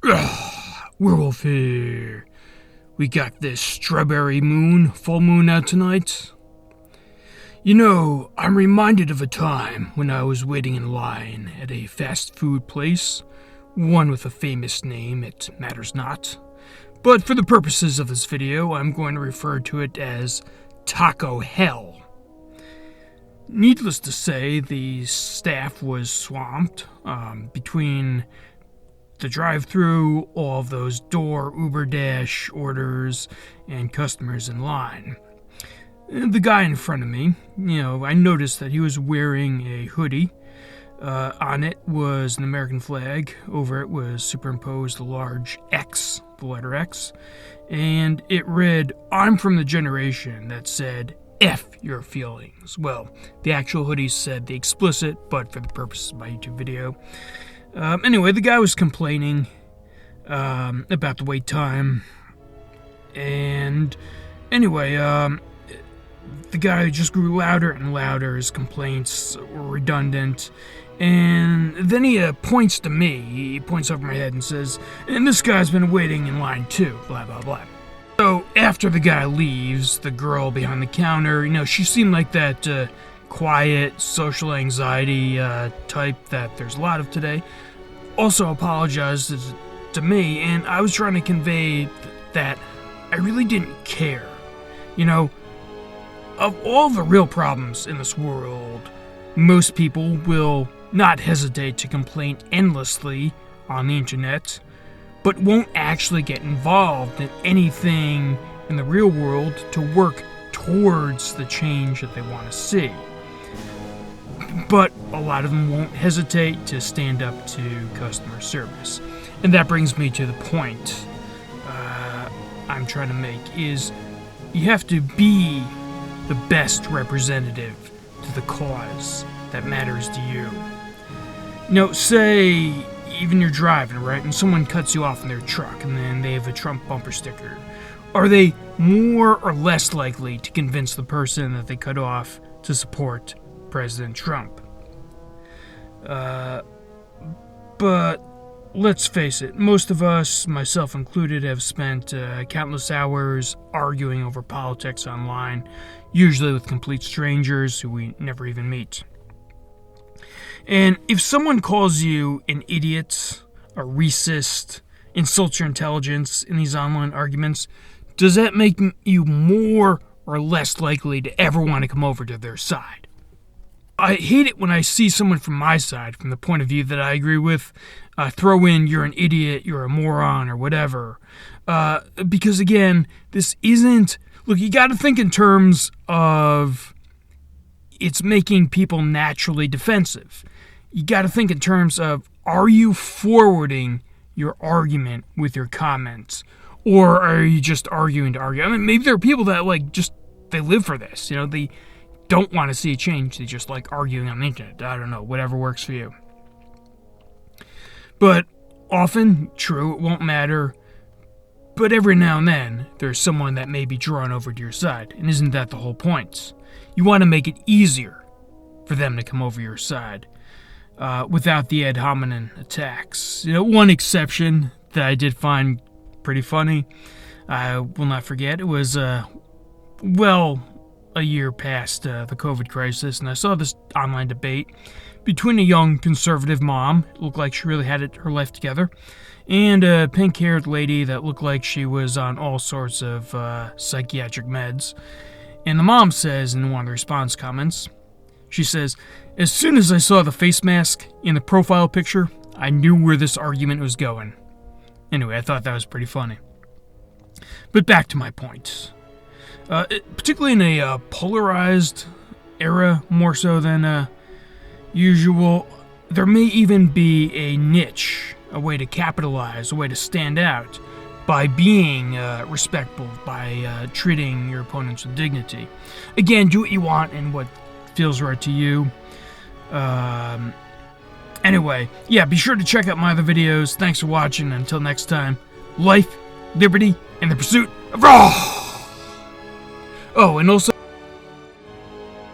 Werewolf here. We got this strawberry moon, full moon out tonight. You know, I'm reminded of a time when I was waiting in line at a fast food place, one with a famous name, it matters not. But for the purposes of this video, I'm going to refer to it as Taco Hell. Needless to say, the staff was swamped between the drive-thru, all of those door Uber Dash orders, and customers in line. The guy in front of me, I noticed that he was wearing a hoodie. On it was an American flag. Over it was superimposed a large X, the letter X, and it read, "I'm from the generation that said, F your feelings." Well, the actual hoodie said the explicit, but for the purposes of my YouTube video. Anyway, the guy was complaining about the wait time. And anyway, the guy just grew louder and louder. His complaints were redundant. And then he points to me. He points over my head and says, "And this guy's been waiting in line too, blah, blah, blah." So after the guy leaves, the girl behind the counter, she seemed like that quiet, social anxiety type that there's a lot of today, also apologized to me, and I was trying to convey that I really didn't care. Of all the real problems in this world, most people will not hesitate to complain endlessly on the internet, but won't actually get involved in anything in the real world to work towards the change that they want to see. But a lot of them won't hesitate to stand up to customer service. And that brings me to the point I'm trying to make, is you have to be the best representative to the cause that matters to you. Say even you're driving, right, and someone cuts you off in their truck and then they have a Trump bumper sticker. Are they more or less likely to convince the person that they cut off to support President Trump? But let's face it, most of us, myself included, have spent countless hours arguing over politics online, usually with complete strangers who we never even meet. And if someone calls you an idiot, a racist, insults your intelligence in these online arguments, does that make you more or less likely to ever want to come over to their side? I hate it when I see someone from my side, from the point of view that I agree with, throw in "you're an idiot," "you're a moron," or whatever. Because again, this isn't... Look, you got to think in terms of it's making people naturally defensive. You got to think in terms of, are you forwarding your argument with your comments? Or are you just arguing to argue? I mean, maybe there are people that, they live for this. They don't want to see a change. They just like arguing on the internet. I don't know, whatever works for you. But often, true, it won't matter. But every now and then, there's someone that may be drawn over to your side. And isn't that the whole point? You want to make it easier for them to come over your side without the ad hominem attacks. One exception that I did find pretty funny, I will not forget, it was, a year past the COVID crisis, and I saw this online debate between a young conservative mom, looked like she really had her life together, and a pink-haired lady that looked like she was on all sorts of psychiatric meds. And the mom says in one of the response comments, she says, "As soon as I saw the face mask in the profile picture, I knew where this argument was going." Anyway, I thought that was pretty funny. But back to my point. Particularly in a polarized era, more so than usual, there may even be a niche, a way to capitalize, a way to stand out by being respectful, by treating your opponents with dignity. Again, do what you want and what feels right to you. Anyway, be sure to check out my other videos. Thanks for watching. Until next time, life, liberty, and the pursuit of raw. Oh, and also